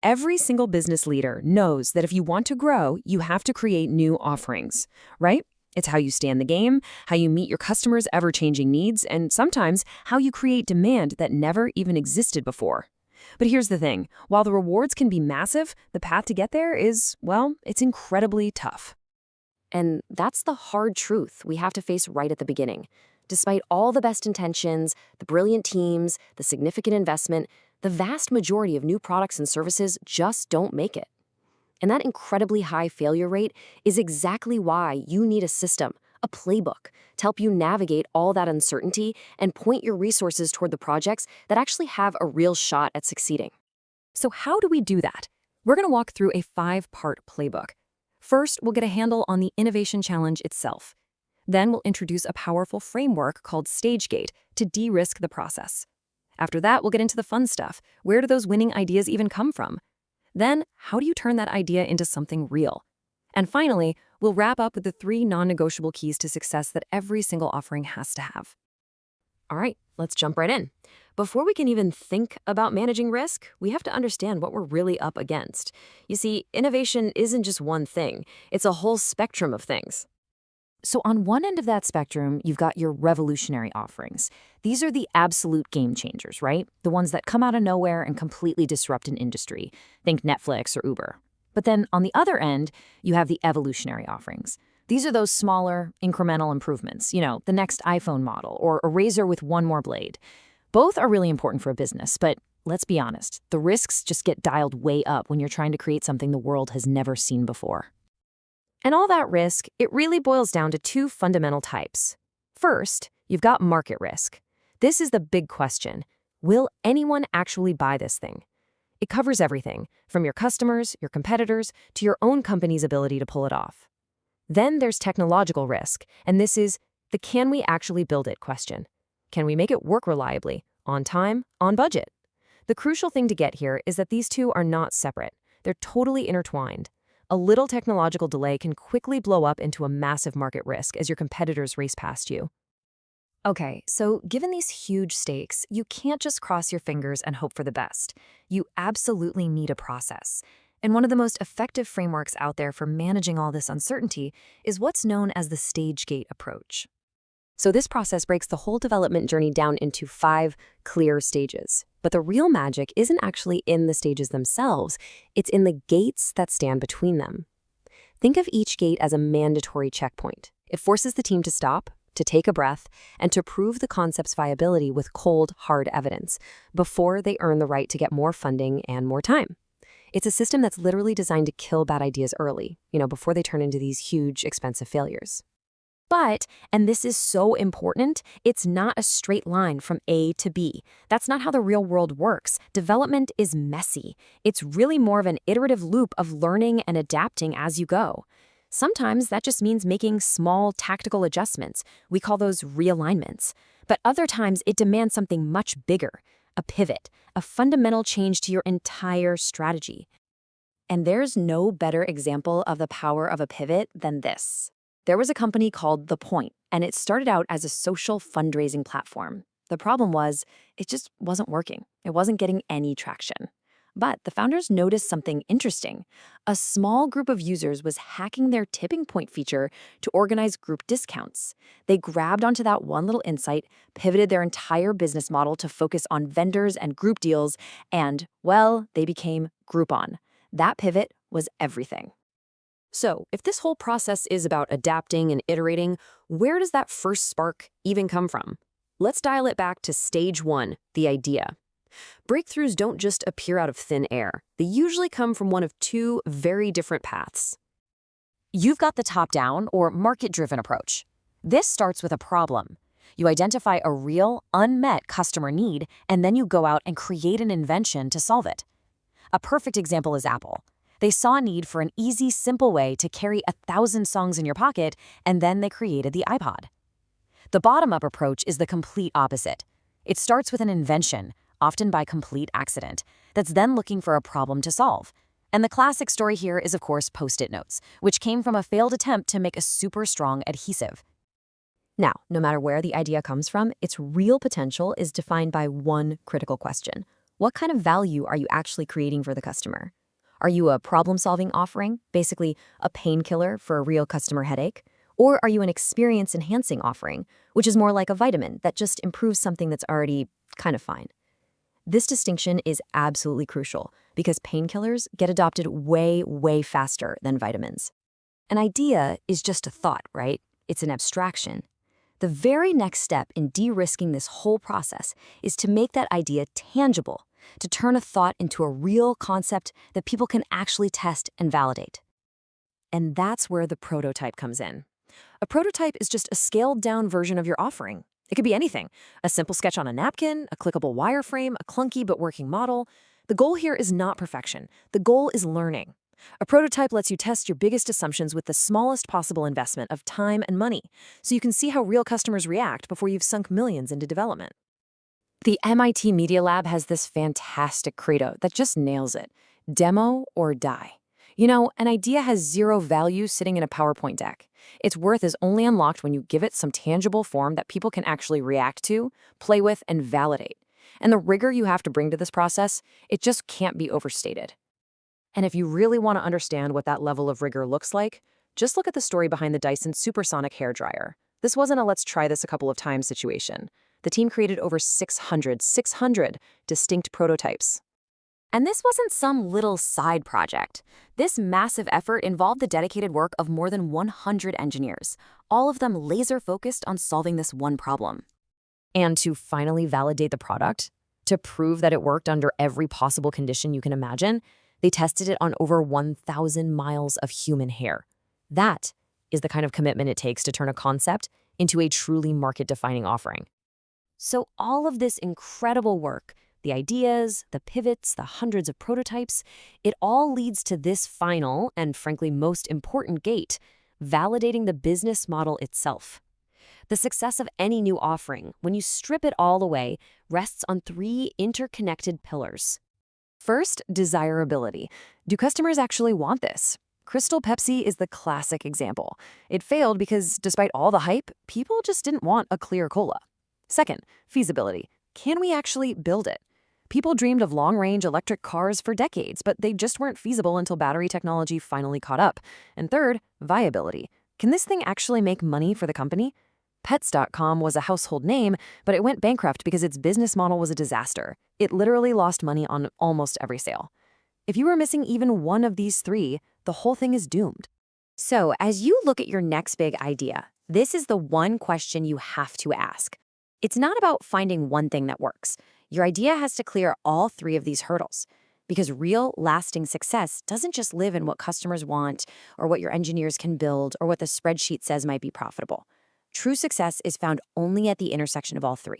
Every single business leader knows that if you want to grow, you have to create new offerings, right? It's how you stay in the game, how you meet your customers' ever-changing needs, and sometimes how you create demand that never even existed before. But here's the thing, while the rewards can be massive, the path to get there is, well, it's incredibly tough. And that's the hard truth we have to face right at the beginning. Despite all the best intentions, the brilliant teams, the significant investment, the vast majority of new products and services just don't make it. And that incredibly high failure rate is exactly why you need a system, a playbook, to help you navigate all that uncertainty and point your resources toward the projects that actually have a real shot at succeeding. So how do we do that? We're going to walk through a 5-part playbook. First, we'll get a handle on the innovation challenge itself. Then we'll introduce a powerful framework called StageGate to de-risk the process. After that, we'll get into the fun stuff. Where do those winning ideas even come from? Then, how do you turn that idea into something real? And finally, we'll wrap up with the 3 non-negotiable keys to success that every single offering has to have. All right, let's jump right in. Before we can even think about managing risk, we have to understand what we're really up against. You see, innovation isn't just one thing. It's a whole spectrum of things. So on one end of that spectrum, you've got your revolutionary offerings. These are the absolute game changers, right? The ones that come out of nowhere and completely disrupt an industry. Think Netflix or Uber. But then on the other end, you have the evolutionary offerings. These are those smaller, incremental improvements, the next iPhone model or a razor with one more blade. Both are really important for a business, but let's be honest, the risks just get dialed way up when you're trying to create something the world has never seen before. And all that risk, it really boils down to 2 fundamental types. First, you've got market risk. This is the big question. Will anyone actually buy this thing? It covers everything, from your customers, your competitors, to your own company's ability to pull it off. Then there's technological risk, and this is the can we actually build it question. Can we make it work reliably, on time, on budget? The crucial thing to get here is that these 2 are not separate. They're totally intertwined. A little technological delay can quickly blow up into a massive market risk as your competitors race past you. Okay, so given these huge stakes, you can't just cross your fingers and hope for the best. You absolutely need a process. And one of the most effective frameworks out there for managing all this uncertainty is what's known as the StageGate approach. So this process breaks the whole development journey down into 5 clear stages. But the real magic isn't actually in the stages themselves, it's in the gates that stand between them. Think of each gate as a mandatory checkpoint. It forces the team to stop, to take a breath, and to prove the concept's viability with cold, hard evidence before they earn the right to get more funding and more time. It's a system that's literally designed to kill bad ideas early, before they turn into these huge, expensive failures. But, and this is so important, it's not a straight line from A to B. That's not how the real world works. Development is messy. It's really more of an iterative loop of learning and adapting as you go. Sometimes that just means making small tactical adjustments. We call those realignments. But other times it demands something much bigger, a pivot, a fundamental change to your entire strategy. And there's no better example of the power of a pivot than this. There was a company called The Point, and it started out as a social fundraising platform. The problem was, it just wasn't working. It wasn't getting any traction. But the founders noticed something interesting. A small group of users was hacking their tipping point feature to organize group discounts. They grabbed onto that one little insight, pivoted their entire business model to focus on vendors and group deals, and, well, they became Groupon. That pivot was everything. So, if this whole process is about adapting and iterating, where does that first spark even come from? Let's dial it back to stage 1, the idea. Breakthroughs don't just appear out of thin air. They usually come from one of 2 very different paths. You've got the top-down or market-driven approach. This starts with a problem. You identify a real, unmet customer need, and then you go out and create an invention to solve it. A perfect example is Apple. They saw a need for an easy, simple way to carry 1,000 songs in your pocket, and then they created the iPod. The bottom-up approach is the complete opposite. It starts with an invention, often by complete accident, that's then looking for a problem to solve. And the classic story here is, of course, Post-it notes, which came from a failed attempt to make a super strong adhesive. Now, no matter where the idea comes from, its real potential is defined by one critical question. What kind of value are you actually creating for the customer? Are you a problem-solving offering, basically a painkiller for a real customer headache? Or are you an experience-enhancing offering, which is more like a vitamin that just improves something that's already kind of fine? This distinction is absolutely crucial because painkillers get adopted way, way faster than vitamins. An idea is just a thought, right? It's an abstraction. The very next step in de-risking this whole process is to make that idea tangible, to turn a thought into a real concept that people can actually test and validate. And that's where the prototype comes in. A prototype is just a scaled-down version of your offering. It could be anything: a simple sketch on a napkin, a clickable wireframe, a clunky but working model. The goal here is not perfection. The goal is learning. A prototype lets you test your biggest assumptions with the smallest possible investment of time and money, so you can see how real customers react before you've sunk millions into development. The MIT Media Lab has this fantastic credo that just nails it: demo or die. You know, an idea has zero value sitting in a PowerPoint deck. Its worth is only unlocked when you give it some tangible form that people can actually react to, play with, and validate. And the rigor you have to bring to this process, it just can't be overstated. And if you really want to understand what that level of rigor looks like, just look at the story behind the Dyson Supersonic hairdryer. This wasn't a let's try this a couple of times situation. The team created over 600 distinct prototypes. And this wasn't some little side project. This massive effort involved the dedicated work of more than 100 engineers, all of them laser-focused on solving this one problem. And to finally validate the product, to prove that it worked under every possible condition you can imagine, they tested it on over 1,000 miles of human hair. That is the kind of commitment it takes to turn a concept into a truly market-defining offering. So all of this incredible work, the ideas, the pivots, the hundreds of prototypes, it all leads to this final and frankly most important gate: validating the business model itself. The success of any new offering, when you strip it all away, rests on three interconnected pillars. First, desirability. Do customers actually want this? Crystal Pepsi is the classic example. It failed because, despite all the hype, people just didn't want a clear cola. Second, feasibility. Can we actually build it? People dreamed of long-range electric cars for decades, but they just weren't feasible until battery technology finally caught up. And third, viability. Can this thing actually make money for the company? Pets.com was a household name, but it went bankrupt because its business model was a disaster. It literally lost money on almost every sale. If you were missing even one of these three, the whole thing is doomed. So, as you look at your next big idea, this is the one question you have to ask. It's not about finding one thing that works. Your idea has to clear all three of these hurdles. Because real, lasting success doesn't just live in what customers want, or what your engineers can build, or what the spreadsheet says might be profitable. True success is found only at the intersection of all three.